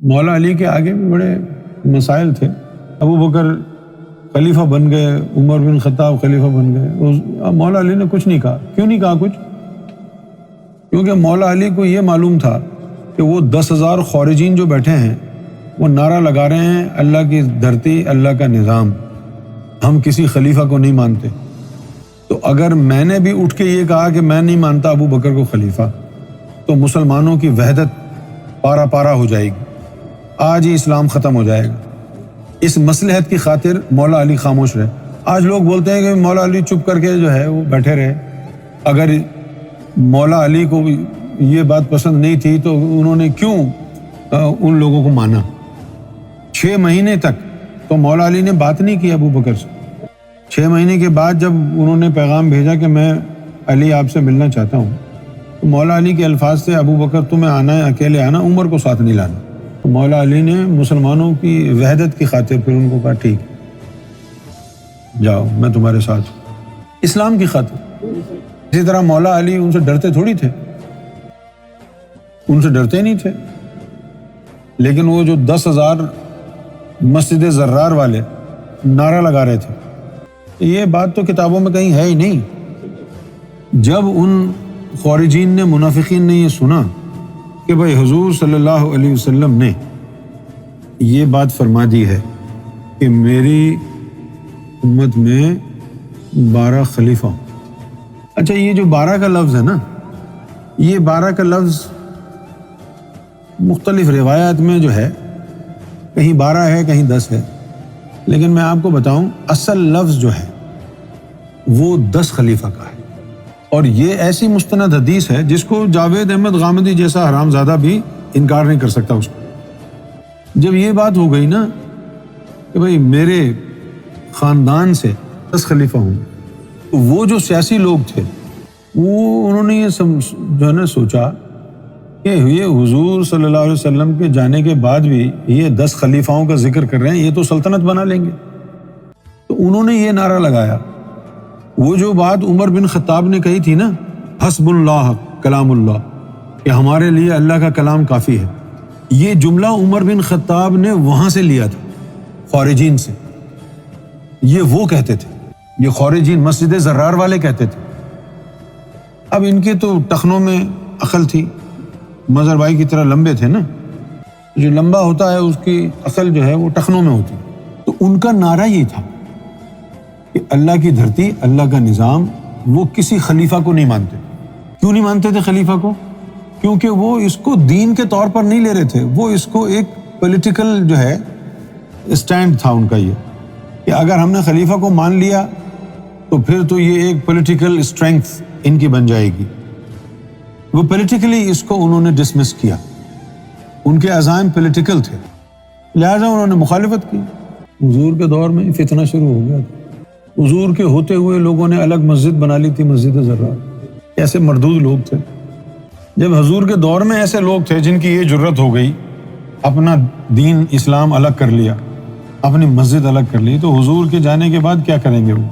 مولا علی کے آگے بھی بڑے مسائل تھے. ابو بکر خلیفہ بن گئے، عمر بن خطاب خلیفہ بن گئے. مولا علی نے کچھ نہیں کہا. کیوں نہیں کہا کچھ؟ کیونکہ مولا علی کو یہ معلوم تھا کہ وہ 10,000 خارجین جو بیٹھے ہیں وہ نعرہ لگا رہے ہیں اللہ کی دھرتی، اللہ کا نظام، ہم کسی خلیفہ کو نہیں مانتے. تو اگر میں نے بھی اٹھ کے یہ کہا کہ میں نہیں مانتا ابو بکر کو خلیفہ، تو مسلمانوں کی وحدت پارا پارا ہو جائے گی، آج ہی اسلام ختم ہو جائے گا. اس مصلحت کی خاطر مولا علی خاموش رہے. آج لوگ بولتے ہیں کہ مولا علی چپ کر کے جو ہے وہ بیٹھے رہے. اگر مولا علی کو یہ بات پسند نہیں تھی تو انہوں نے کیوں ان لوگوں کو مانا؟ 6 مہینے تک تو مولا علی نے بات نہیں کی ابو بکر سے. 6 مہینے کے بعد جب انہوں نے پیغام بھیجا کہ میں علی آپ سے ملنا چاہتا ہوں، تو مولا علی کے الفاظ تھے ابو بکر تمہیں آنا ہے، اکیلے آنا، عمر کو ساتھ نہیں لانا. تو مولا علی نے مسلمانوں کی وحدت کی خاطر پھر ان کو کہا ٹھیک جاؤ میں تمہارے ساتھ ہوں، اسلام کی خاطر. اسی طرح مولا علی ان سے ڈرتے تھوڑی تھے، ان سے ڈرتے نہیں تھے. لیکن وہ جو 10,000 مسجد زرار والے نعرہ لگا رہے تھے، یہ بات تو کتابوں میں کہیں ہے ہی نہیں. جب ان خارجین نے، منافقین نے یہ سنا کہ بھائی حضور صلی اللہ علیہ وسلم نے یہ بات فرما دی ہے کہ میری امت میں 12 خلیفہ ہوں. اچھا یہ جو 12 کا لفظ ہے نا، یہ 12 کا لفظ مختلف روایات میں جو ہے کہیں 12 ہے کہیں 10 ہے، لیکن میں آپ کو بتاؤں اصل لفظ جو ہے وہ 10 خلیفہ کا ہے. اور یہ ایسی مستند حدیث ہے جس کو جاوید احمد غامدی جیسا حرام زادہ بھی انکار نہیں کر سکتا اس کو. جب یہ بات ہو گئی نا کہ بھئی میرے خاندان سے 10 خلیفہ ہوں، تو وہ جو سیاسی لوگ تھے انہوں نے یہ جو ہے نا سوچا کہ یہ حضور صلی اللہ علیہ وسلم کے جانے کے بعد بھی یہ 10 خلیفاؤں کا ذکر کر رہے ہیں، یہ تو سلطنت بنا لیں گے. تو انہوں نے یہ نعرہ لگایا. وہ جو بات عمر بن خطاب نے کہی تھی نا، حسب اللہ کلام اللہ، کہ ہمارے لیے اللہ کا کلام کافی ہے، یہ جملہ عمر بن خطاب نے وہاں سے لیا تھا، خارجین سے. یہ وہ کہتے تھے، یہ خارجین مسجد زرار والے کہتے تھے. اب ان کے تو ٹخنوں میں عقل تھی، مظہر بھائی کی طرح لمبے تھے نا، جو لمبا ہوتا ہے اس کی عقل جو ہے وہ ٹخنوں میں ہوتی. تو ان کا نعرہ یہ تھا کہ اللہ کی دھرتی، اللہ کا نظام، وہ کسی خلیفہ کو نہیں مانتے. کیوں نہیں مانتے تھے خلیفہ کو؟ کیونکہ وہ اس کو دین کے طور پر نہیں لے رہے تھے، وہ اس کو ایک پولیٹیکل جو ہے اسٹینڈ تھا ان کا، یہ کہ اگر ہم نے خلیفہ کو مان لیا تو پھر تو یہ ایک پولیٹیکل اسٹرینگتھ ان کی بن جائے گی. وہ پولیٹیکلی اس کو انہوں نے ڈسمس کیا، ان کے عزائم پولیٹیکل تھے، لہٰذا انہوں نے مخالفت کی. حضور کے دور میں فتنہ شروع ہو گیا تھا. حضور کے ہوتے ہوئے لوگوں نے الگ مسجد بنا لی تھی، مسجد زرار. ایسے مردود لوگ تھے. جب حضور کے دور میں ایسے لوگ تھے جن کی یہ جرت ہو گئی، اپنا دین اسلام الگ کر لیا، اپنی مسجد الگ کر لی، تو حضور کے جانے کے بعد کیا کریں گے وہ؟